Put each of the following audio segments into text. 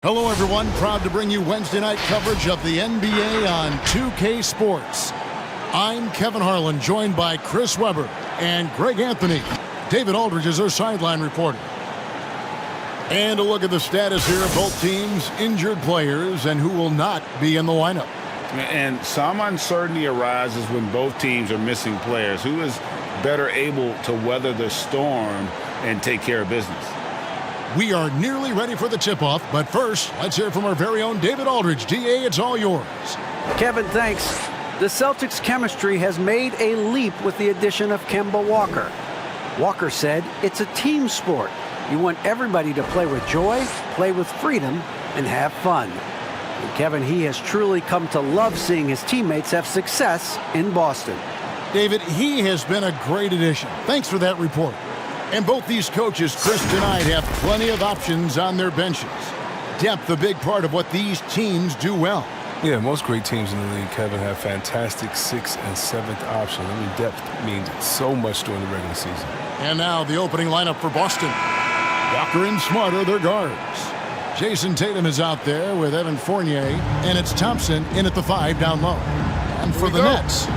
Hello, everyone. Proud to bring you Wednesday night coverage of the NBA on 2K Sports. I'm Kevin Harlan, joined by Chris Webber and Greg Anthony. David Aldridge is our sideline reporter. And a look at the status here of both teams, injured players, and who will not be in the lineup. And some uncertainty arises when both teams are missing players. Who is better able to weather the storm and take care of business? We are nearly ready for the tip-off, but first, let's hear from our very own David Aldridge. DA, it's all yours. Kevin, thanks. The Celtics' chemistry has made a leap with the addition of Kemba Walker. Walker said it's a team sport. You want everybody to play with joy, play with freedom, and have fun. And Kevin, he has truly come to love seeing his teammates have success in Boston. David, he has been a great addition. Thanks for that report. And both these coaches, Chris tonight, have plenty of options on their benches. Depth, a big part of what these teams do well. Yeah, most great teams in the league, Kevin, have fantastic 6th and 7th options. I mean, depth means so much during the regular season. And now the opening lineup for Boston. Walker and Smart are their guards. Jason Tatum is out there with Evan Fournier, and it's Thompson in at the 5 down low. And for the Nets,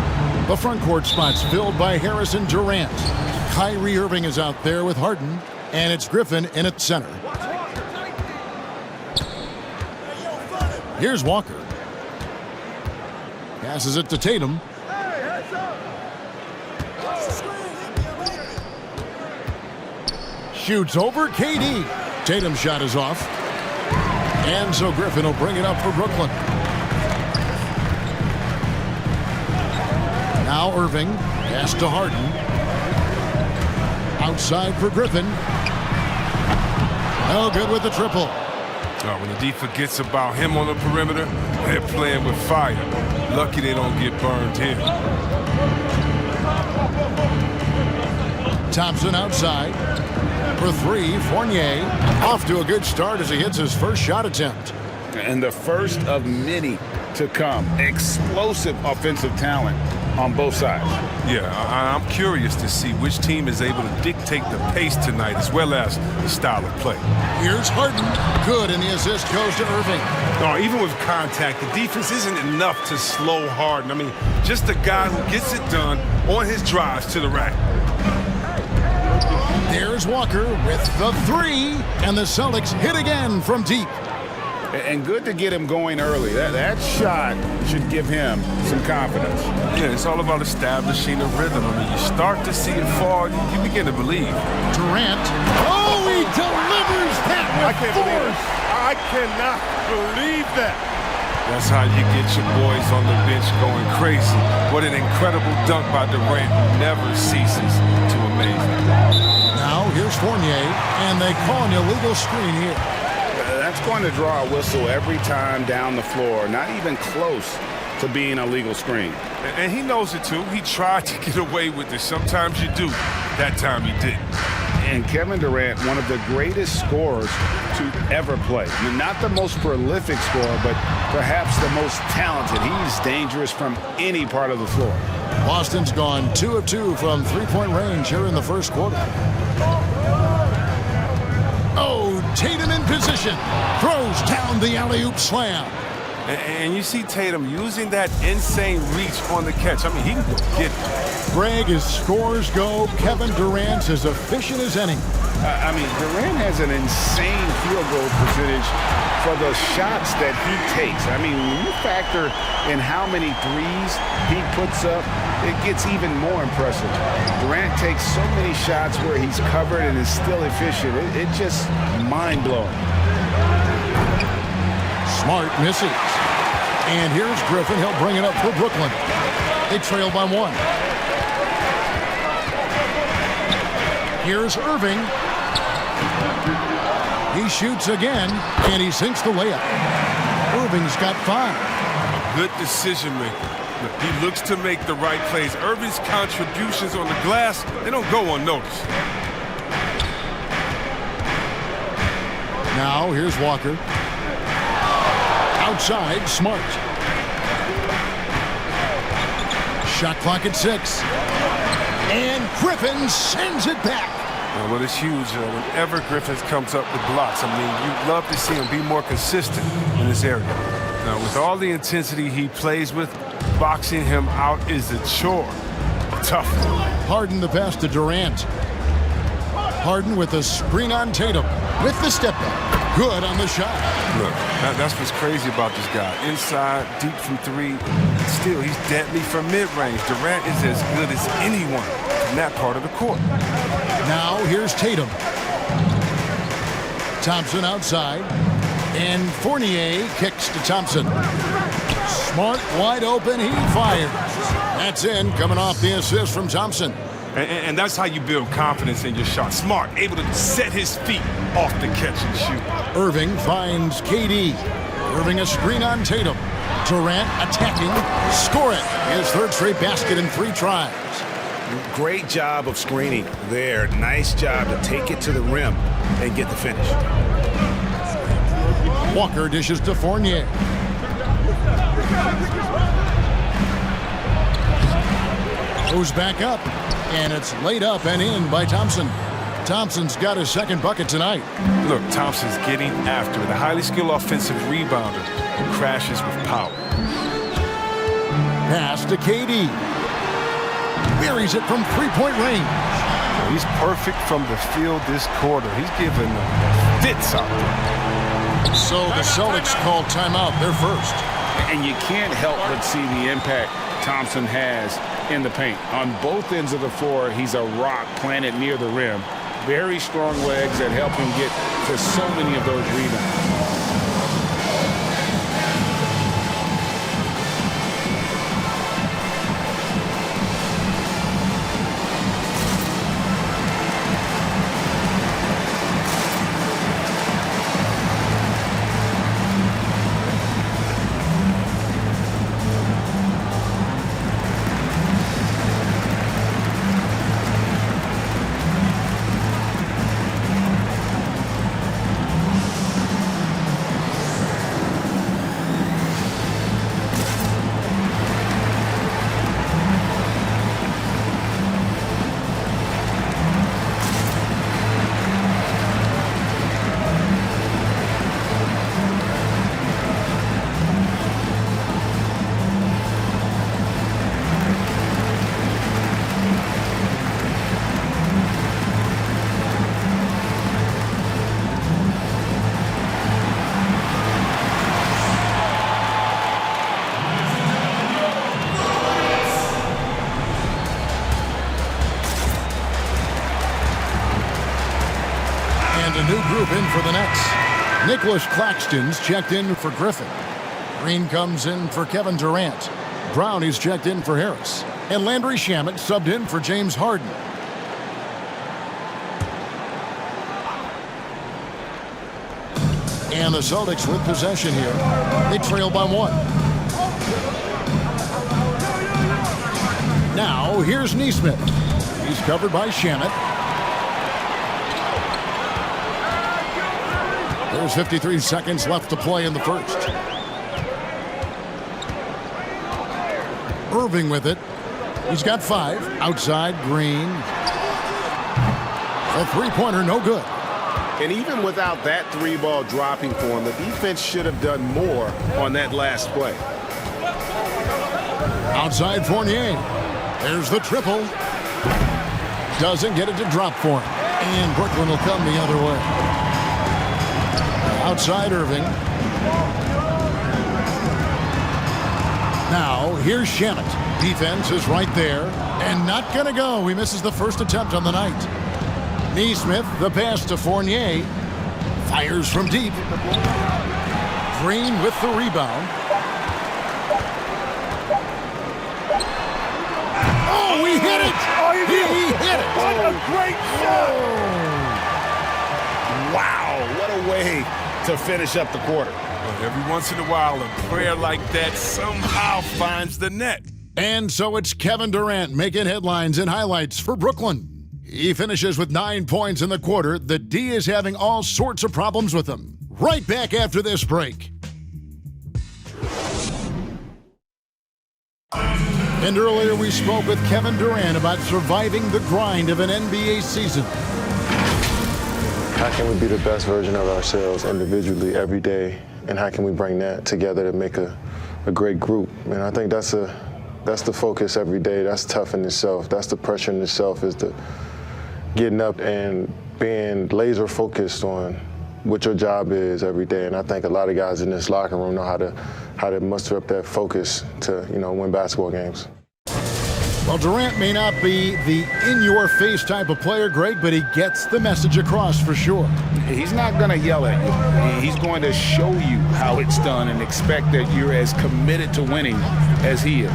the front court spots filled by Harrison Durant. Kyrie Irving is out there with Harden, and it's Griffin in at center. Here's Walker. Passes it to Tatum. Shoots over KD. Tatum's shot is off. And so Griffin will bring it up for Brooklyn. Now Irving. Pass to Harden. Outside for Griffin. No good with the triple. When the D forgets about him on the perimeter, they're playing with fire. Lucky they don't get burned here. Thompson outside. For 3, Fournier. Off to a good start as he hits his first shot attempt. And the first of many to come. Explosive offensive talent on both sides. Yeah, I'm curious to see which team is able to dictate the pace tonight as well as the style of play. Here's Harden. Good, and the assist goes to Irving. Even with contact, the defense isn't enough to slow Harden. I mean, just a guy who gets it done on his drives to the rack. There's Walker with the 3, and the Celtics hit again from deep. And good to get him going early. That shot should give him some confidence. Yeah, it's all about establishing a rhythm. I mean, you start to see it fall, you begin to believe. Durant. Oh, he delivers that with force. I cannot believe that. That's how you get your boys on the bench going crazy. What an incredible dunk by Durant, who never ceases to amaze me. Now here's Fournier, and they call an illegal screen here. That's going to draw a whistle every time down the floor. Not even close to being a legal screen. And he knows it too. He tried to get away with it. Sometimes you do. That time he didn't. And Kevin Durant, one of the greatest scorers to ever play. I mean, not the most prolific scorer, but perhaps the most talented. He's dangerous from any part of the floor. Boston's gone 2 of 2 from three-point range here in the first quarter. Oh, Tatum in position. Throws down the alley-oop slam. And you see Tatum using that insane reach on the catch. I mean, he can get it. Greg, as scores go, Kevin Durant's as efficient as any. I mean, Durant has an insane field goal percentage for the shots that he takes. I mean, when you factor in how many threes he puts up, it gets even more impressive. Durant takes so many shots where he's covered and is still efficient. It's just mind-blowing. Smart misses. And here's Griffin. He'll bring it up for Brooklyn. They trail by 1. Here's Irving. He shoots again, and he sinks the layup. Irving's got 5. Good decision making. He looks to make the right plays. Irving's contributions on the glass, they don't go unnoticed. Now here's Walker. Outside, Smart. Shot clock at 6. And Griffin sends it back. Well, it's huge whenever Griffin comes up with blocks. I mean, you'd love to see him be more consistent in this area. Now, with all the intensity he plays with, boxing him out is a chore. Tough. Harden the pass to Durant. Harden with a screen on Tatum. With the step back. Good on the shot. Look, that's what's crazy about this guy. Inside, deep from three. Still, he's deadly from mid-range. Durant is as good as anyone in that part of the court. Now here's Tatum. Thompson outside. And Fournier kicks to Thompson. Smart, wide open, he fires. That's in, coming off the assist from Thompson. And that's how you build confidence in your shot. Smart, able to set his feet off the catch and shoot. Irving finds KD. Irving a screen on Tatum. Durant attacking. Score it. His third straight basket in 3 tries. Great job of screening there. Nice job to take it to the rim and get the finish. Walker dishes to Fournier. Goes back up, and it's laid up and in by Thompson. Thompson's got his second bucket tonight. Look, Thompson's getting after it. A highly skilled offensive rebounder who crashes with power. Pass to KD. Buries it from three-point range. He's perfect from the field this quarter. He's giving them fits out there. So the Celtics call timeout, their first. And you can't help but see the impact Thompson has in the paint. On both ends of the floor, he's a rock planted near the rim. Very strong legs that help him get to so many of those rebounds. A new group in for the Nets. Nicholas Claxton's checked in for Griffin. Green comes in for Kevin Durant. Brown is checked in for Harris. And Landry Shamet subbed in for James Harden. And the Celtics with possession here. They trail by 1. Now here's Nesmith. He's covered by Shamet. There's 53 seconds left to play in the first. Irving with it. He's got 5. Outside, Green. A three-pointer, no good. And even without that 3-ball dropping for him, the defense should have done more on that last play. Outside, Fournier. There's the triple. Doesn't get it to drop for him. And Brooklyn will come the other way. Outside Irving. Now, here's Shamet. Defense is right there. And not going to go. He misses the first attempt on the night. Nesmith, the pass to Fournier. Fires from deep. Green with the rebound. Oh, he hit it! He hit it! What a great shot! Wow, what a way to finish up the quarter. Every once in a while, a prayer like that somehow finds the net. And so it's Kevin Durant making headlines and highlights for Brooklyn. He finishes with 9 points in the quarter. The D is having all sorts of problems with him. Right back after this break. And earlier we spoke with Kevin Durant about surviving the grind of an NBA season. how can we be the best version of ourselves individually every day, and how can we bring that together to make a great group? And I think that's the focus every day. That's tough in itself. That's the pressure in itself, is the getting up and being laser focused on what your job is every day. And I think a lot of guys in this locker room know how to muster up that focus to, win basketball games. Well, Durant may not be the in-your-face type of player, Greg, but he gets the message across for sure. He's not going to yell at you. He's going to show you how it's done and expect that you're as committed to winning as he is.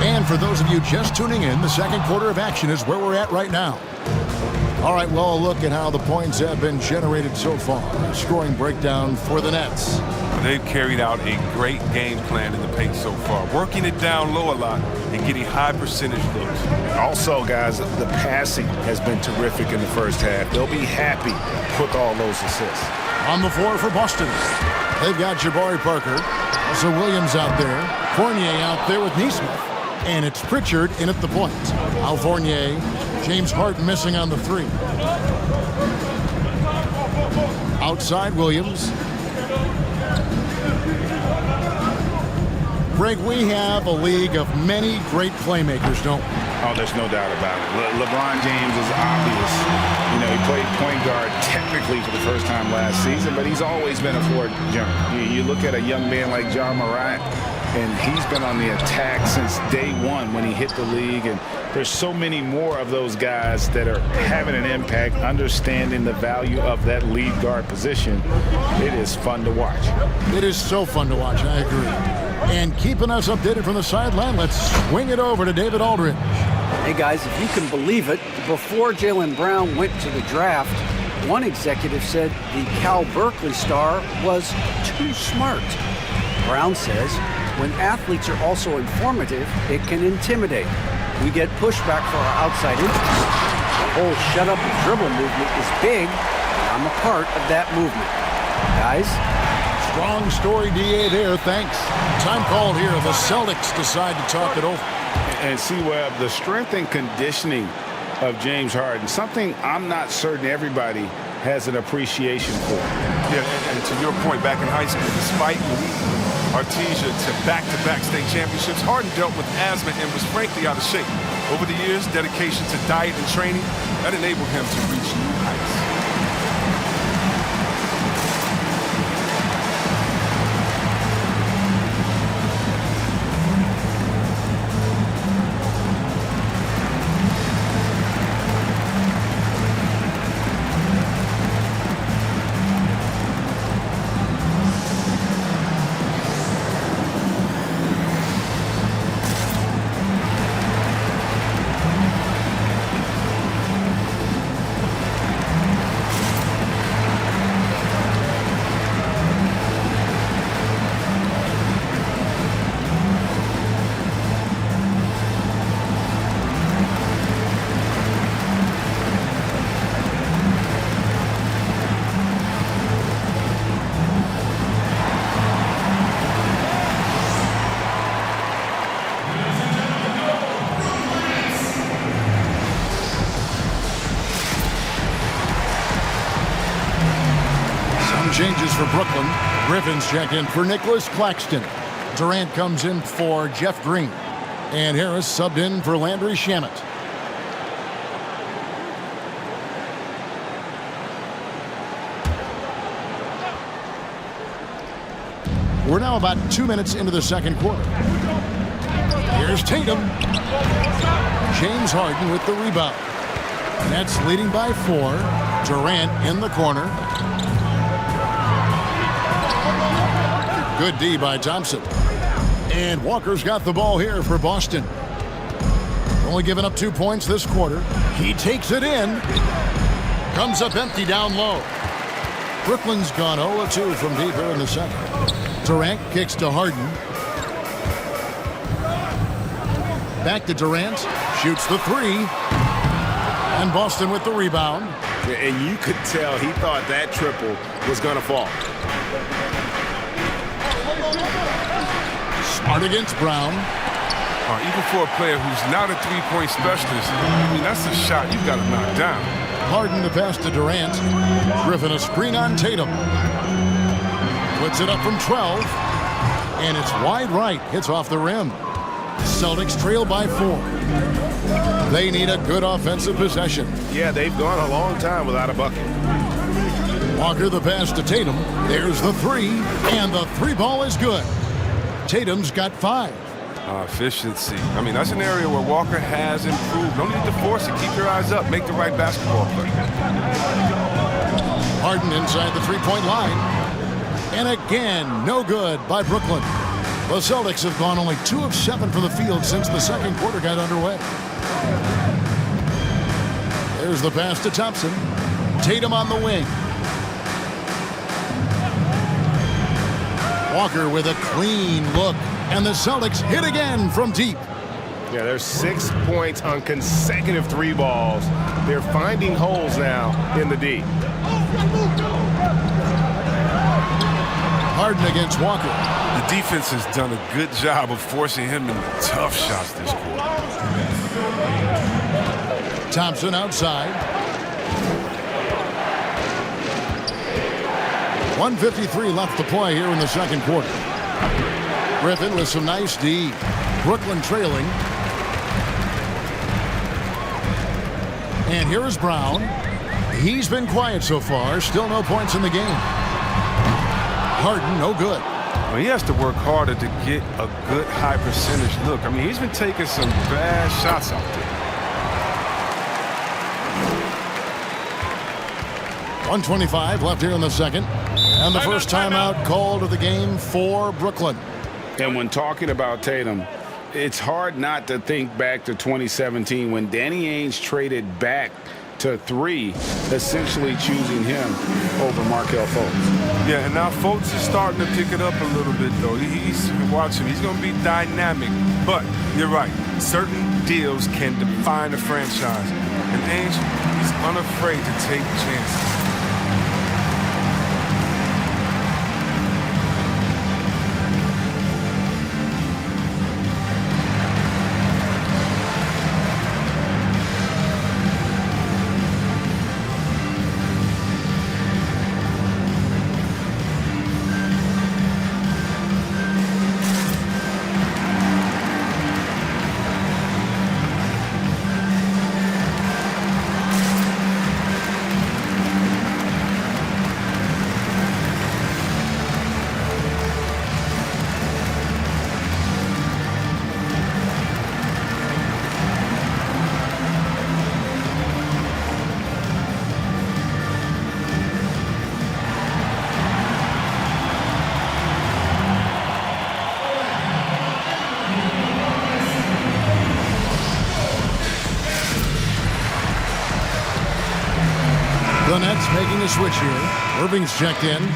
And for those of you just tuning in, the second quarter of action is where we're at right now. All right, well, a look at how the points have been generated so far. A scoring breakdown for the Nets. They've carried out a great game plan in the paint so far, working it down low a lot and getting high percentage looks. Also, guys, the passing has been terrific in the first half. They'll be happy with all those assists. On the floor for Boston, they've got Jabari Parker, also Williams out there, Fournier out there with Nesmith, and it's Pritchard in at the point. Al Fournier, James Harden missing on the three. Outside Williams. Greg, we have a league of many great playmakers, don't we? Oh, there's no doubt about it. LeBron James is obvious. He played point guard technically for the first time last season, but he's always been a floor general. You look at a young man like John Morant, and he's been on the attack since day one when he hit the league. And there's so many more of those guys that are having an impact, understanding the value of that lead guard position. It is fun to watch. It is so fun to watch, I agree. And keeping us updated from the sideline, let's swing it over to David Aldridge. Hey, guys, if you can believe it, before Jaylen Brown went to the draft, one executive said the Cal Berkeley star was too smart. Brown says, when athletes are also informative, it can intimidate. We get pushback for our outside interests. The whole shut up and dribble movement is big, and I'm a part of that movement. Guys? Strong story, DA, there. Thanks. Time called here. The Celtics decide to talk it over. And see, Webb, the strength and conditioning of James Harden, something I'm not certain everybody has an appreciation for. Yeah, and to your point, back in high school, despite leading Artesia to back-to-back state championships, Harden dealt with asthma and was frankly out of shape. Over the years, dedication to diet and training, that enabled him to reach new heights. Changes for Brooklyn. Griffin's check in for Nicholas Claxton. Durant comes in for Jeff Green. And Harris subbed in for Landry Shamet. We're now about 2 minutes into the second quarter. Here's Tatum. James Harden with the rebound. Nets leading by 4. Durant in the corner. Good D by Thompson. And Walker's got the ball here for Boston. Only giving up 2 points this quarter. He takes it in. Comes up empty down low. Brooklyn's gone 0-2 from deep here in the second. Durant kicks to Harden. Back to Durant. Shoots the three. And Boston with the rebound. And you could tell he thought that triple was going to fall. Smart against Brown. Even for a player who's not a three-point specialist, I mean, that's a shot you've got to knock down. Harden to pass to Durant. Griffin a screen on Tatum. Puts it up from 12. And it's wide right. Hits off the rim. Celtics trail by 4. They need a good offensive possession. Yeah, they've gone a long time without a bucket. Walker the pass to Tatum. There's the three. And the three ball is good. Tatum's got 5. Efficiency. I mean, that's an area where Walker has improved. No need to force it. Keep your eyes up. Make the right basketball play. Harden inside the three-point line. And again, no good by Brooklyn. The Celtics have gone only 2 of 7 from the field since the second quarter got underway. There's the pass to Thompson. Tatum on the wing. Walker with a clean look. And the Celtics hit again from deep. Yeah, there's 6 points on consecutive 3 balls. They're finding holes now in the D. Harden against Walker. The defense has done a good job of forcing him into tough shots this quarter. Thompson outside. 1:53 left to play here in the second quarter. Griffin with some nice D. Brooklyn trailing. And here is Brown. He's been quiet so far. Still no points in the game. Harden, no good. Well, he has to work harder to get a good high percentage look. I mean, he's been taking some bad shots out there. 1:25 left here in the second. And the first timeout called of the game for Brooklyn. And when talking about Tatum, it's hard not to think back to 2017 when Danny Ainge traded back to 3, essentially choosing him over Markelle Fultz. Yeah, and now Fultz is starting to pick it up a little bit, though. Watch him. He's going to be dynamic. But you're right. Certain deals can define a franchise. And Ainge, he's unafraid to take chances. The Nets making a switch here. Irving's checked in.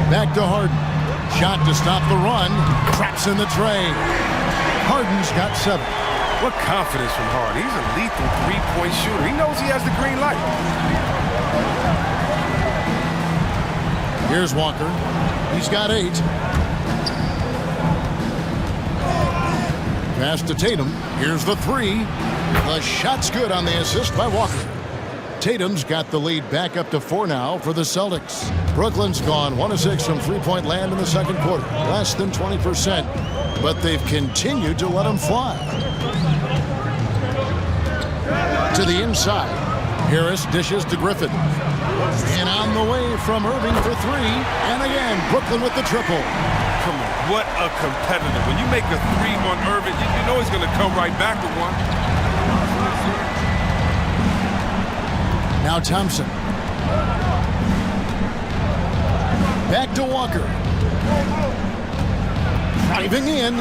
Back to Harden. Shot to stop the run. Traps in the tray. Harden's got 7. What confidence from Harden. He's a lethal three-point shooter. He knows he has the green light. Here's Walker. He's got 8. Pass to Tatum. Here's the 3. The shot's good on the assist by Walker. Tatum's got the lead back up to 4 now for the Celtics. Brooklyn's gone 1 of 6 from three-point land in the second quarter. Less than 20%. But they've continued to let them fly. To the inside. Harris dishes to Griffin. And on the way from Irving for 3. And again, Brooklyn with the triple. Come on, what a competitor. When you make a 3 on Irving, you know he's going to come right back with one. Now Thompson. Back to Walker. Driving in.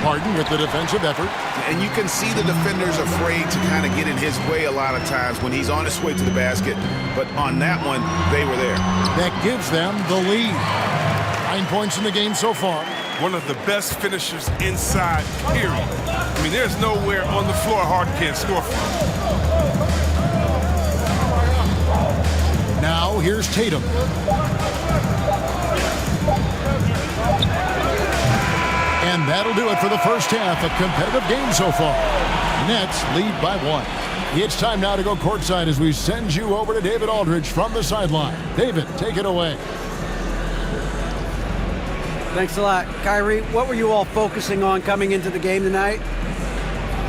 Harden with the defensive effort. And you can see the defenders afraid to kind of get in his way a lot of times when he's on his way to the basket. But on that one, they were there. That gives them the lead. 9 points in the game so far. One of the best finishers inside, period. I mean, there's nowhere on the floor Harden can't score from. Now, here's Tatum. And that'll do it for the first half. A competitive game so far. Nets lead by 1. It's time now to go courtside as we send you over to David Aldridge from the sideline. David, take it away. Thanks a lot. Kyrie, what were you all focusing on coming into the game tonight?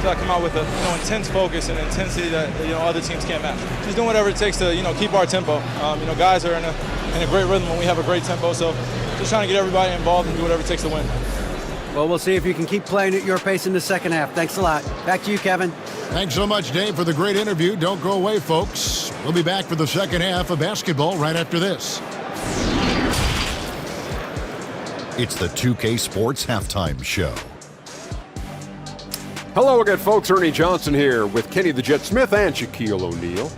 So I come out with a intense focus and intensity that other teams can't match. Just doing whatever it takes to keep our tempo. Guys are in a great rhythm when we have a great tempo. So just trying to get everybody involved and do whatever it takes to win. Well, we'll see if you can keep playing at your pace in the second half. Thanks a lot. Back to you, Kevin. Thanks so much, Dave, for the great interview. Don't go away, folks. We'll be back for the second half of basketball right after this. It's the 2K Sports Halftime Show. Hello again, folks. Ernie Johnson here with Kenny the Jet Smith and Shaquille O'Neal.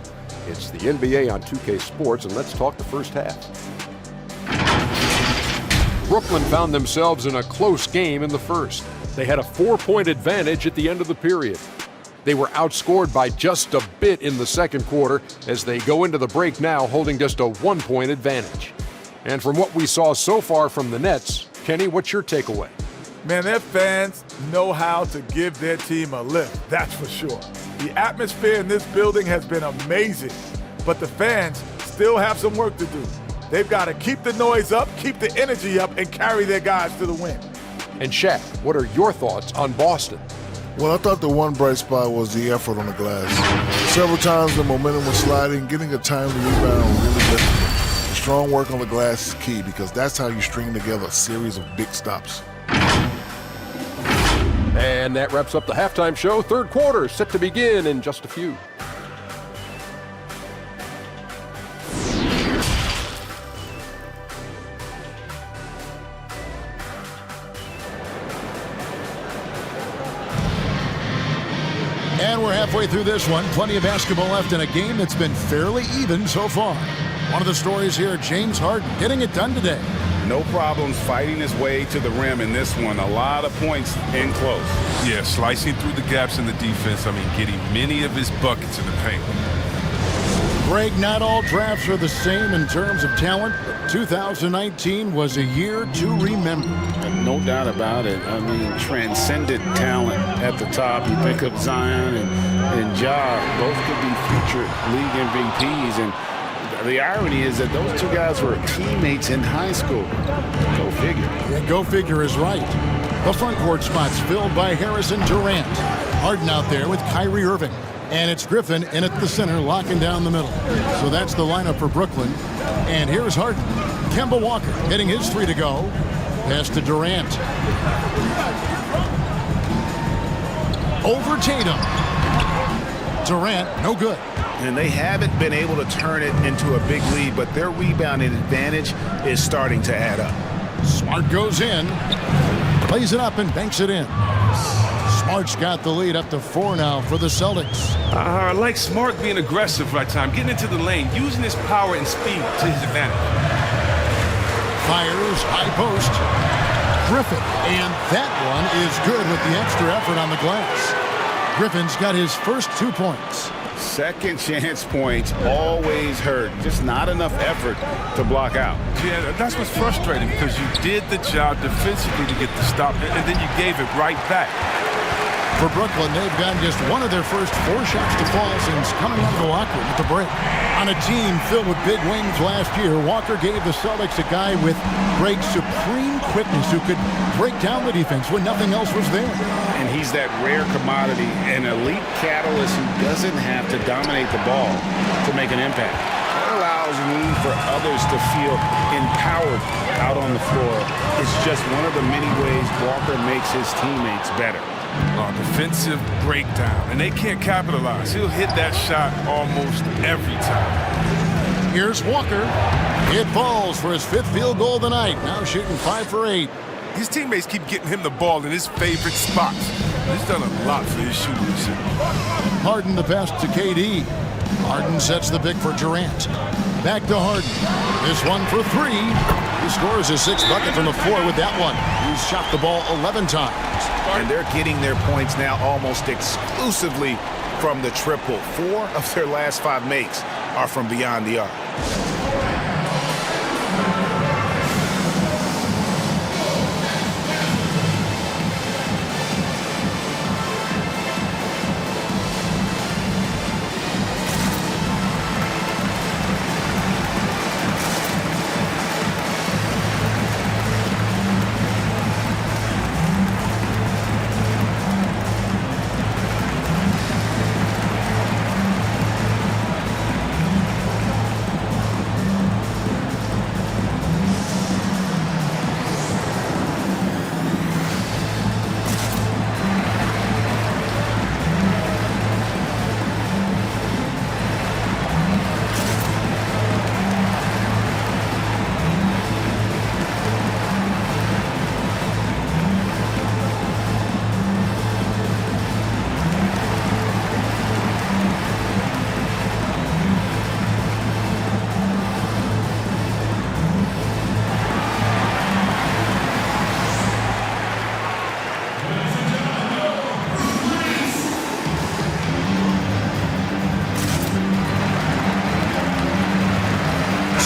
It's the NBA on 2K Sports, and let's talk the first half. Brooklyn found themselves in a close game in the first. They had a 4-point advantage at the end of the period. They were outscored by just a bit in the second quarter as they go into the break now holding just a 1-point advantage. And from what we saw so far from the Nets, Kenny, what's your takeaway? Man, their fans know how to give their team a lift, that's for sure. The atmosphere in this building has been amazing, but the fans still have some work to do. They've got to keep the noise up, keep the energy up, and carry their guys to the win. And Shaq, what are your thoughts on Boston? Well, I thought the one bright spot was the effort on the glass. Several times the momentum was sliding, getting a timely rebound really difficult. Strong work on the glass is key because that's how you string together a series of big stops. And that wraps up the halftime show. Third quarter set to begin in just a few. And we're halfway through this one. Plenty of basketball left in a game that's been fairly even so far. One of the stories here, James Harden getting it done today. No problems fighting his way to the rim in this one. A lot of points in close. Yeah, slicing through the gaps in the defense. I mean, getting many of his buckets in the paint. Greg, not all drafts are the same in terms of talent, but 2019 was a year to remember. No doubt about it. I mean, transcendent talent at the top. You think of Zion and Ja, both could be future league MVPs. And the irony is that those two guys were teammates in high school. Go figure. Yeah, go figure is right. The front court spots filled by Harrison Durant. Harden out there with Kyrie Irving. And it's Griffin in at the center, locking down the middle. So that's the lineup for Brooklyn. And here's Harden. Kemba Walker getting his 3 to go. Pass to Durant. Over Tatum. Durant, no good. And they haven't been able to turn it into a big lead, but their rebounding advantage is starting to add up. Smart goes in, plays it up and banks it in. Smart's got the lead up to 4 now for the Celtics. I like Smart being aggressive right time, getting into the lane, using his power and speed to his advantage. Fires, high post. Griffin, and that one is good with the extra effort on the glass. Griffin's got his first 2 points. Second chance points always hurt. Just not enough effort to block out. Yeah, that's what's frustrating because you did the job defensively to get the stop, and then you gave it right back. For Brooklyn, they've gotten just one of their first 4 shots to fall since coming out of the locker room at the break. On a team filled with big wings last year, Walker gave the Celtics a guy with great supreme quickness who could break down the defense when nothing else was there. And he's that rare commodity, an elite catalyst who doesn't have to dominate the ball to make an impact. That allows room for others to feel empowered out on the floor. It's just one of the many ways Walker makes his teammates better. Defensive breakdown, and they can't capitalize. He'll hit that shot almost every time. Here's Walker. It falls for his 5th field goal of the night. Now shooting 5 for 8. His teammates keep getting him the ball in his favorite spots. He's done a lot for his shooting recently. Harden the pass to KD. Harden sets the pick for Durant. Back to Harden. This one for three. He scores his sixth bucket from the floor with that one. He's shot the ball 11 times. And they're getting their points now almost exclusively from the triple. 4 of their last 5 makes are from beyond the arc.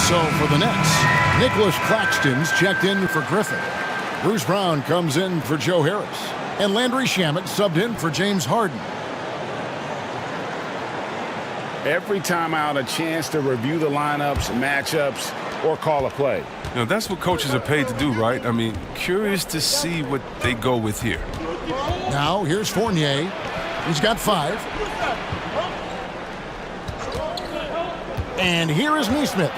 So for the Nets, Nicholas Claxton's checked in for Griffin. Bruce Brown comes in for Joe Harris. And Landry Shamet subbed in for James Harden. Every time out, a chance to review the lineups, matchups, or call a play. You know, that's what coaches are paid to do, right? I mean, curious to see what they go with here. Now, here's Fournier. He's got 5. And here is Nesmith.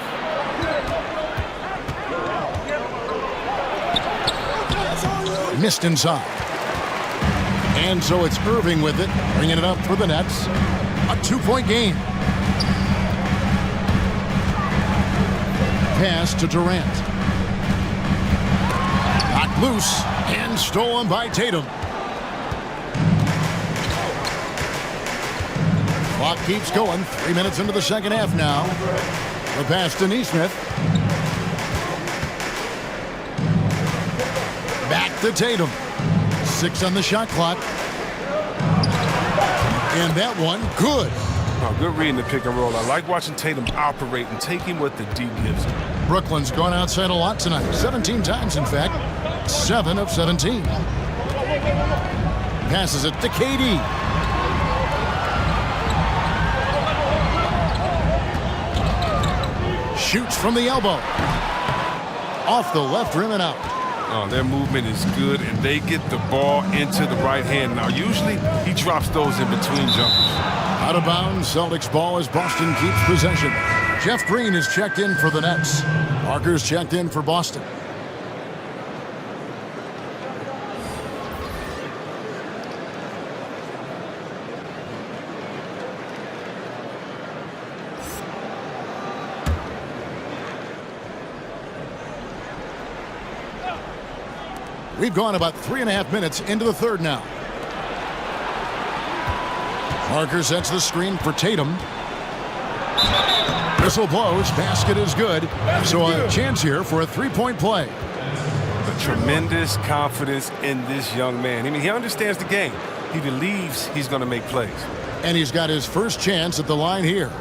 Missed inside. And so it's Irving with it, bringing it up for the Nets. A 2-point game. Pass to Durant. Knocked loose and stolen by Tatum. Clock keeps going. 3 minutes into the second half now. The pass to Nesmith. Back to Tatum. 6 on the shot clock. And that one, good. Oh, good reading the pick and roll. I like watching Tatum operate and taking what the D gives him. Brooklyn's gone outside a lot tonight. 17 times, in fact. 7 of 17. Passes it to KD. Shoots from the elbow. Off the left rim and out. Oh, their movement is good, and they get the ball into the right hand. Now, usually he drops those in between jumpers. Out of bounds, Celtics ball as Boston keeps possession. Jeff Green is checked in for the Nets. Parker's checked in for Boston. We've gone about 3.5 minutes into the third now. Parker sets the screen for Tatum. Whistle blows. Basket is good. So a chance here for a 3-point play. A tremendous confidence in this young man. I mean, he understands the game. He believes he's going to make plays. And he's got his first chance at the line here.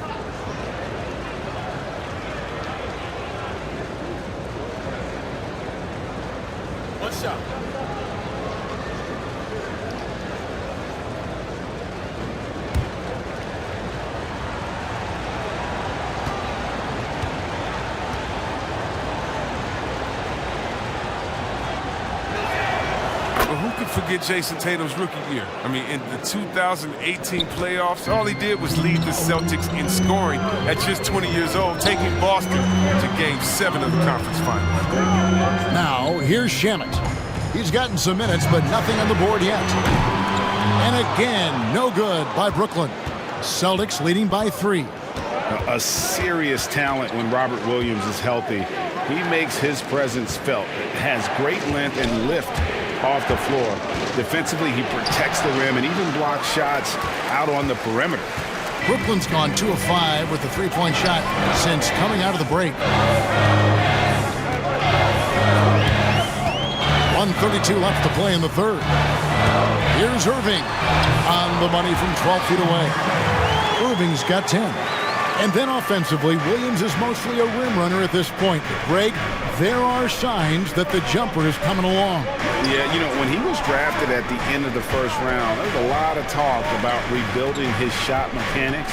Forget Jason Tatum's rookie year. I mean, in the 2018 playoffs, all he did was lead the Celtics in scoring at just 20 years old, taking Boston to Game 7 of the conference final. Now, here's Shamet. He's gotten some minutes, but nothing on the board yet. And again, no good by Brooklyn. Celtics leading by 3. A serious talent when Robert Williams is healthy. He makes his presence felt. Has great length and lift off the floor. Defensively, he protects the rim and even blocks shots out on the perimeter. Brooklyn's gone 2 of 5 with the three-point shot since coming out of the break. 1:32 left to play in the third. Here's Irving on the money from 12 feet away. Irving's got 10. And then offensively, Williams is mostly a rim runner at this point. Greg, there are signs that the jumper is coming along. Yeah, you know, when he was drafted at the end of the first round, there was a lot of talk about rebuilding his shot mechanics,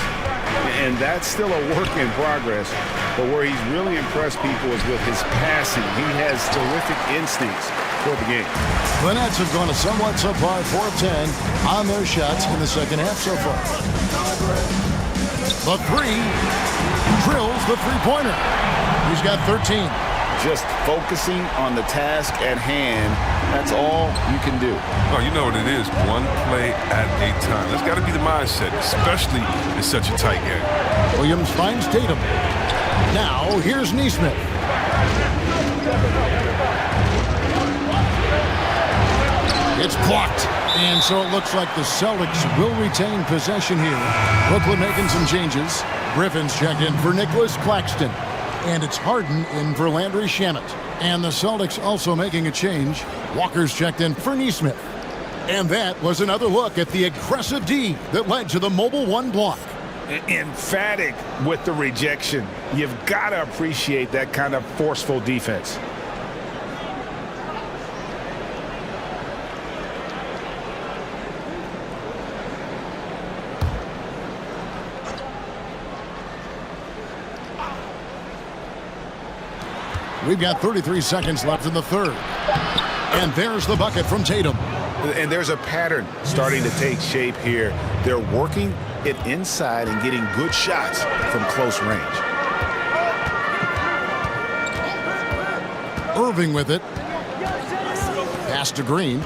and that's still a work in progress. But where he's really impressed people is with his passing. He has terrific instincts for the game. The Nets have gone a somewhat subpar 4 of 10 on their shots in the second half so far. The three drills the three-pointer. He's got 13. Just focusing on the task at hand, that's all you can do. Oh, you know what it is, one play at a time. That's got to be the mindset, especially in such a tight game. Williams finds Tatum. Now, here's Nesmith. It's blocked. And so it looks like the Celtics will retain possession here. Brooklyn making some changes. Griffin's checked in for Nicholas Claxton. And it's Harden in for Landry Shamet. And the Celtics also making a change. Walker's checked in for Nesmith. And that was another look at the aggressive D that led to the mobile one block. Emphatic with the rejection. You've got to appreciate that kind of forceful defense. We've got 33 seconds left in the third. And there's the bucket from Tatum. And there's a pattern starting to take shape here. They're working it inside and getting good shots from close range. Irving with it. Pass to Green.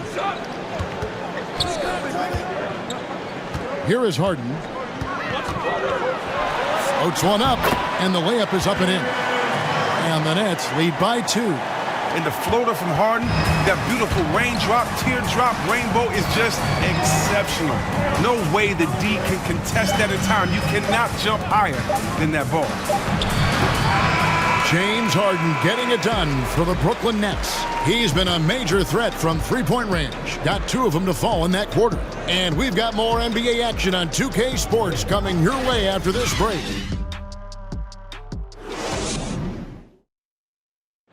Here is Harden. Floats one up, and the layup is up and in. And the Nets lead by 2. And the floater from Harden, that beautiful raindrop, teardrop, rainbow is just exceptional. No way the D can contest that in time. You cannot jump higher than that ball. James Harden getting it done for the Brooklyn Nets. He's been a major threat from three-point range. Got 2 of them to fall in that quarter. And we've got more NBA action on 2K Sports coming your way after this break.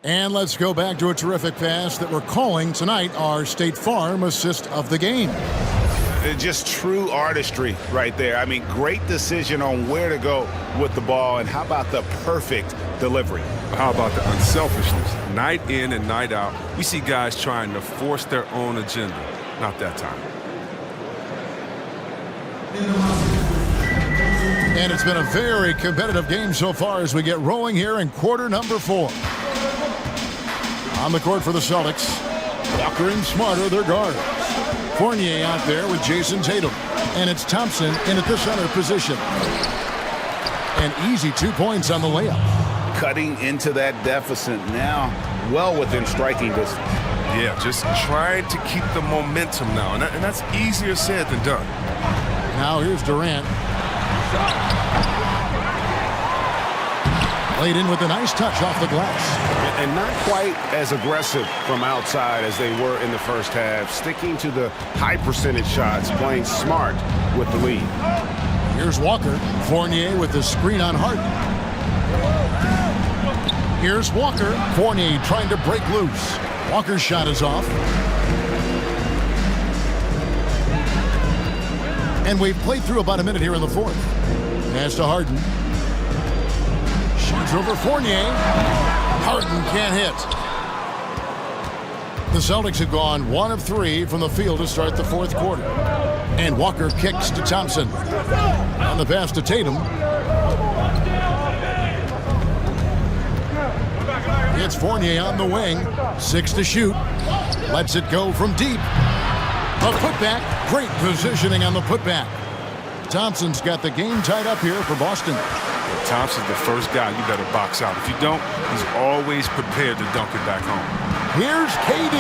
And let's go back to a terrific pass that we're calling tonight our State Farm assist of the game. Just true artistry right there. I mean, great decision on where to go with the ball, and how about the perfect delivery? How about the unselfishness? Night in and night out, we see guys trying to force their own agenda. Not that time. And it's been a very competitive game so far as we get rolling here in quarter number 4. On the court for the Celtics, Walker and Smart are their guards. Fournier out there with Jason Tatum. And it's Thompson in at the center position. An easy 2 points on the layup. Cutting into that deficit now, well within striking distance. Yeah, just trying to keep the momentum now. And that's easier said than done. Now here's Durant. Laid in with a nice touch off the glass. And not quite as aggressive from outside as they were in the first half. Sticking to the high percentage shots, playing smart with the lead. Here's Walker. Fournier with the screen on Harden. Here's Walker. Fournier trying to break loose. Walker's shot is off. And we've played through about a minute here in the fourth. Pass to Harden. Shoots over Fournier. Harden can't hit. The Celtics have gone 1 of 3 from the field to start the fourth quarter. And Walker kicks to Thompson. On the pass to Tatum. It's Fournier on the wing. 6 to shoot. Lets it go from deep. A putback. Great positioning on the putback. Thompson's got the game tied up here for Boston. Thompson's the first guy you better box out. If you don't, he's always prepared to dunk it back home. Here's KD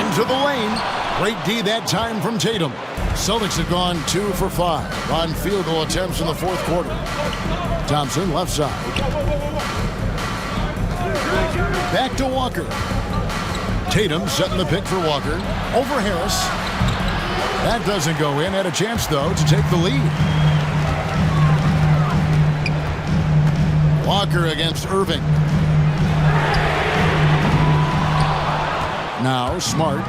into the lane. Great D that time from Tatum. Celtics have gone 2 for 5 on field goal attempts in the fourth quarter. Thompson left side. Back to Walker. Tatum setting the pick for Walker. Over Harris. That doesn't go in. Had a chance, though, to take the lead. Walker against Irving. Now Smart.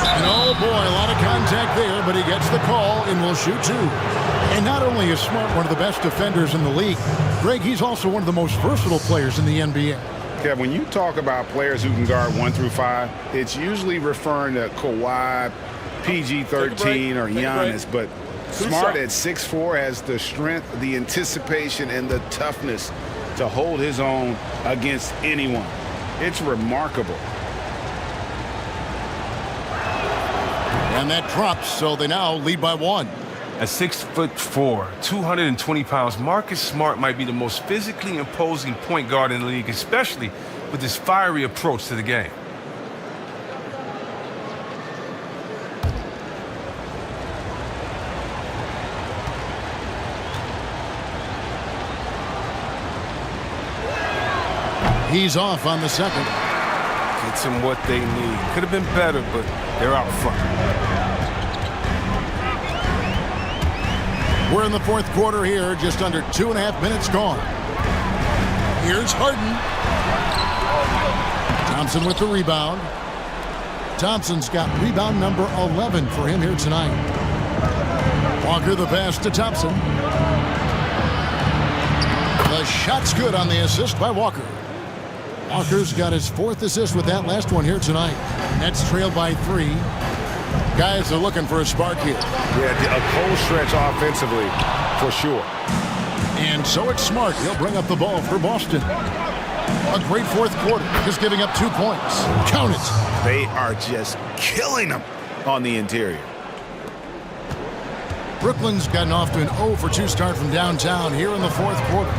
And oh boy, a lot of contact there, but he gets the call and will shoot 2. And not only is Smart one of the best defenders in the league, Greg, he's also one of the most versatile players in the NBA. Yeah, when you talk about players who can guard 1 through 5, it's usually referring to Kawhi, PG-13, or Giannis, but Smart at 6'4" has the strength, the anticipation, and the toughness to hold his own against anyone. It's remarkable. And that drops, so they now lead by 1. At 6'4", 220 pounds, Marcus Smart might be the most physically imposing point guard in the league, especially with his fiery approach to the game. He's off on the second. Gets them what they need. Could have been better, but they're out front. We're in the fourth quarter here, just under 2.5 minutes gone. Here's Harden. Thompson with the rebound. Thompson's got rebound number 11 for him here tonight. Walker the pass to Thompson. The shot's good on the assist by Walker. Walker's got his 4th assist with that last one here tonight. Nets trailed by 3. Guys are looking for a spark here. Yeah, a cold stretch offensively, for sure. And so it's Smart. He'll bring up the ball for Boston. A great fourth quarter, just giving up 2 points. Count it. They are just killing them on the interior. Brooklyn's gotten off to an 0 for 2 start from downtown here in the fourth quarter.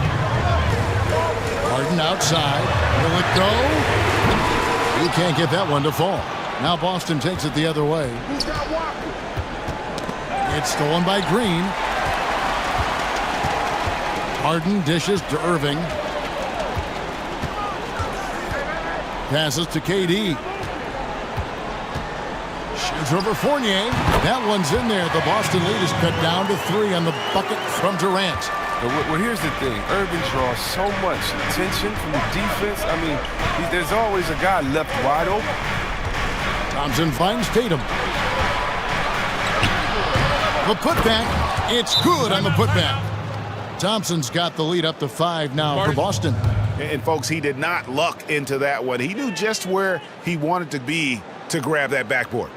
Harden outside. Will it go? He can't get that one to fall. Now Boston takes it the other way. It's stolen by Green. Harden dishes to Irving. Passes to KD. Shoots over Fournier. That one's in there. The Boston lead is cut down to 3 on the bucket from Durant. Well, here's the thing. Irving draws so much attention from the defense. I mean, there's always a guy left wide open. Thompson finds Tatum. The putback. It's good on the putback. Thompson's got the lead up to 5 now for Boston. And, folks, he did not luck into that one. He knew just where he wanted to be to grab that backboard.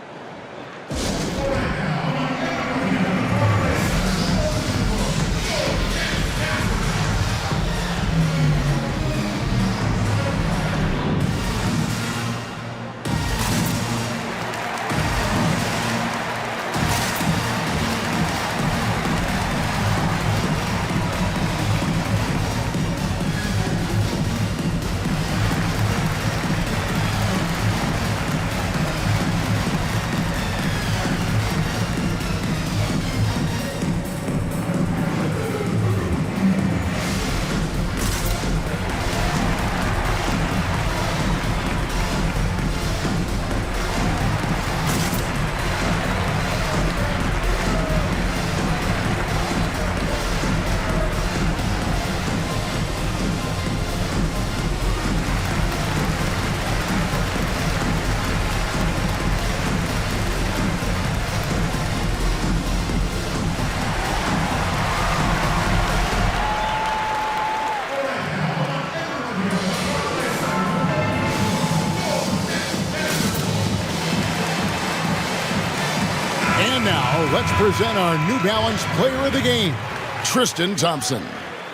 Let's present our New Balance Player of the Game, Tristan Thompson.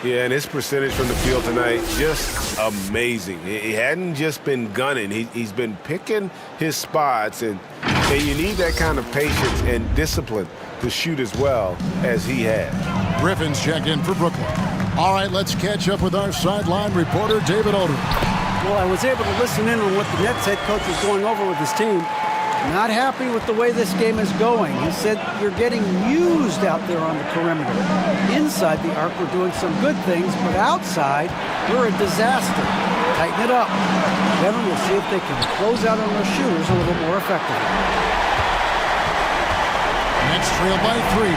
Yeah, and his percentage from the field tonight, just amazing. He hadn't just been gunning. He's been picking his spots, and you need that kind of patience and discipline to shoot as well as he had. Griffin's checked in for Brooklyn. All right, let's catch up with our sideline reporter, David Aldridge. Well, I was able to listen in on what the Nets head coach was going over with his team. Not happy with the way this game is going. He said, you're getting used out there on the perimeter. Inside the arc, we're doing some good things, but outside, we're a disaster. Tighten it up. Then we'll see if they can close out on those shooters a little more effectively. Nets trail by 3.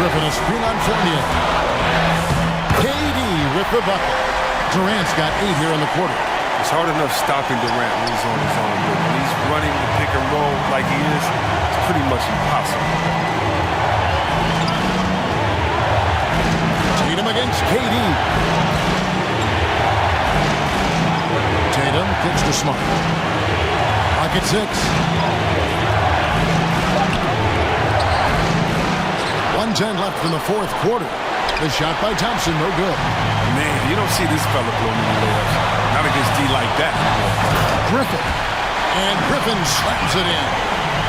Griffin a screen on Fournier. KD with the bucket. Durant's got 8 here in the quarter. It's hard enough stopping Durant when he's on his own, but when he's running the pick and roll like he is, it's pretty much impossible. Tatum against KD. Tatum kicks to Smart. Clock at 6. 1:10 left in the fourth quarter. The shot by Thompson, no good. Man, you don't see this fella blow many layups. Not against D like that. Griffin. And Griffin slams it in.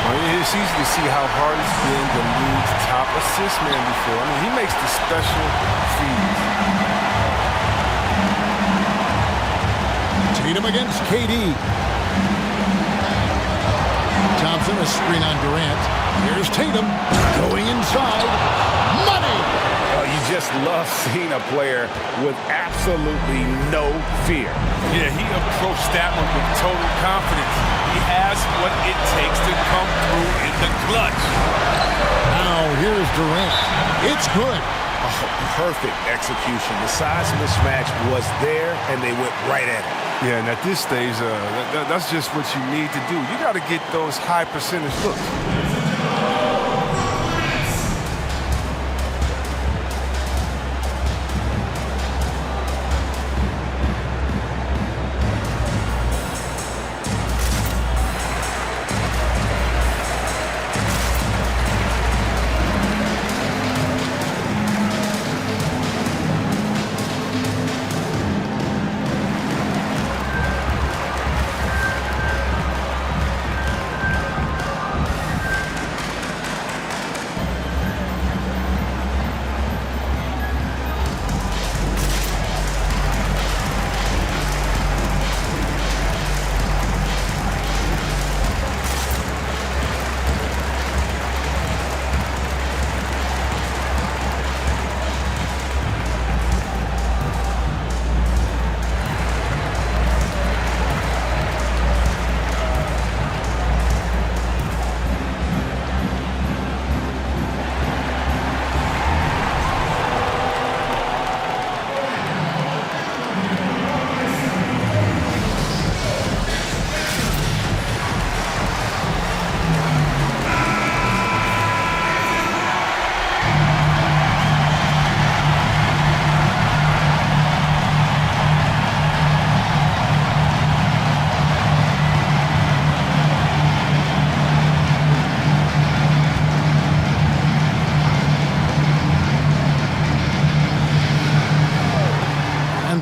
Well, it's easy to see how hard it's been the league's top assist man before. I mean, he makes the special feeds. Tatum against KD. Thompson, a screen on Durant. Here's Tatum going inside. Money! You just love seeing a player with absolutely no fear. Yeah, he approached that one with total confidence. He has what it takes to come through in the clutch. Now here's Durant. It's good. Oh, perfect execution. The size mismatch was there, and they went right at it. Yeah, and at this stage, that's just what you need to do. You got to get those high percentage looks.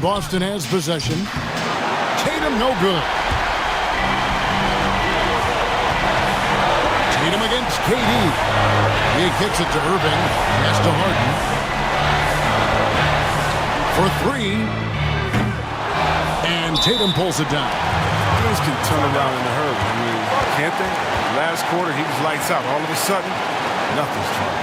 Boston has possession. Tatum no good. Tatum against KD. He kicks it to Irving. Pass to Harden. For 3. And Tatum pulls it down. Things can turn around in a hurry. I mean, can't they? Last quarter, he was lights out. All of a sudden, nothing's trying.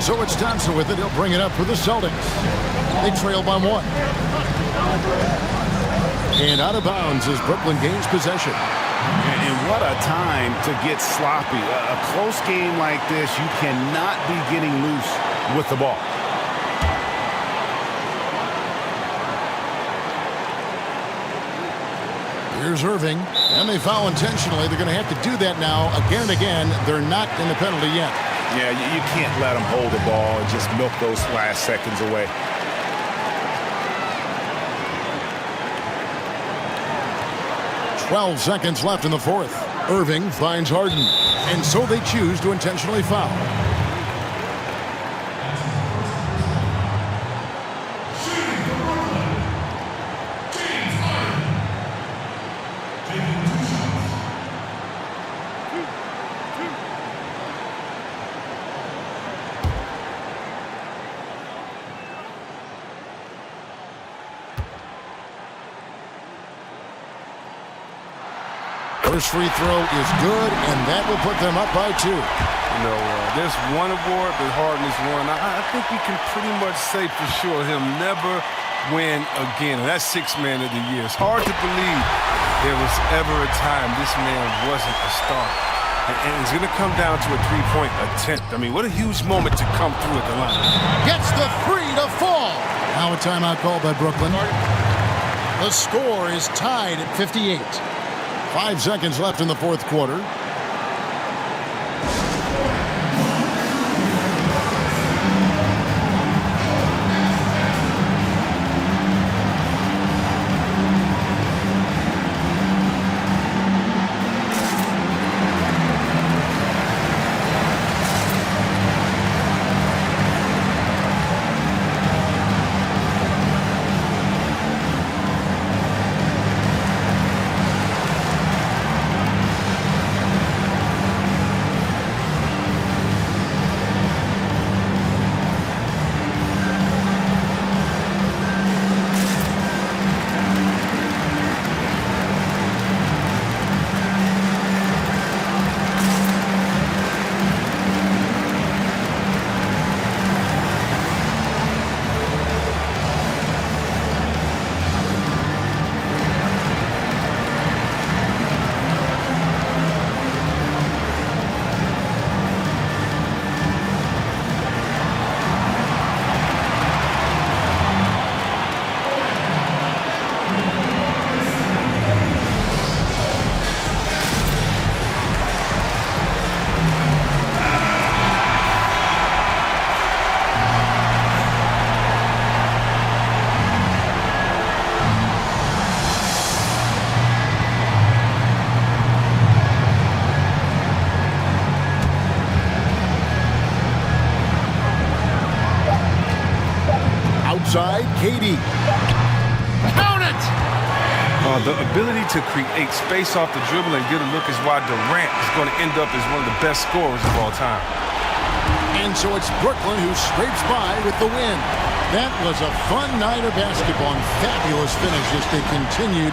so it's Thompson with it. He'll bring it up for the Celtics. They trail by 1. And out of bounds as Brooklyn gains possession. And what a time to get sloppy. A close game like this, you cannot be getting loose with the ball. Here's Irving, and they foul intentionally. They're going to have to do that now again and again. They're not in the penalty yet. Yeah, you can't let them hold the ball and just milk those last seconds away. "12 seconds left in the fourth. Irving finds Harden, and so they choose to intentionally foul. First free throw is good, and that will put them up by 2. There's one award, but Harden is one. I think we can pretty much say for sure he'll never win again. And that's Sixth Man of the Year. It's hard to believe there was ever a time this man wasn't a star. And it's going to come down to a three-point attempt. I mean, what a huge moment to come through at the line. Gets the 3 to fall. Now a timeout called by Brooklyn. The score is tied at 58. 5 seconds left in the fourth quarter. Outside, KD. Count it! The ability to create space off the dribble and get a look is why Durant is going to end up as one of the best scorers of all time. And so it's Brooklyn who scrapes by with the win. That was a fun night of basketball and fabulous finish as they continued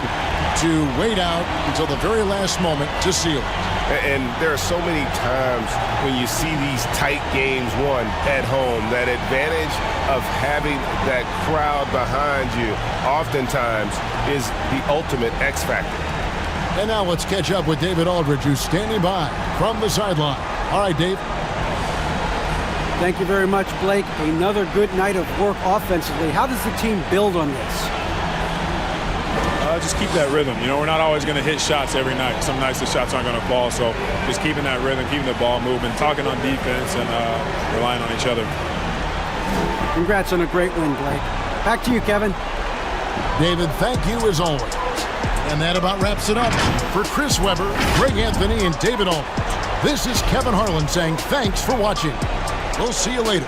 to wait out until the very last moment to seal it. And there are so many times when you see these tight games won at home, that advantage of having that crowd behind you oftentimes is the ultimate X factor. And now let's catch up with David Aldridge, who's standing by from the sideline. All right, Dave. Thank you very much, Blake. Another good night of work offensively. How does the team build on this? Just keep that rhythm. You know, we're not always going to hit shots every night. Some nights the shots aren't going to fall. So just keeping that rhythm, keeping the ball moving, talking on defense, and relying on each other. Congrats on a great win, Blake. Back to you, Kevin. David, thank you as always. And that about wraps it up. For Chris Webber, Greg Anthony, and David Aldridge, this is Kevin Harlan saying thanks for watching. We'll see you later.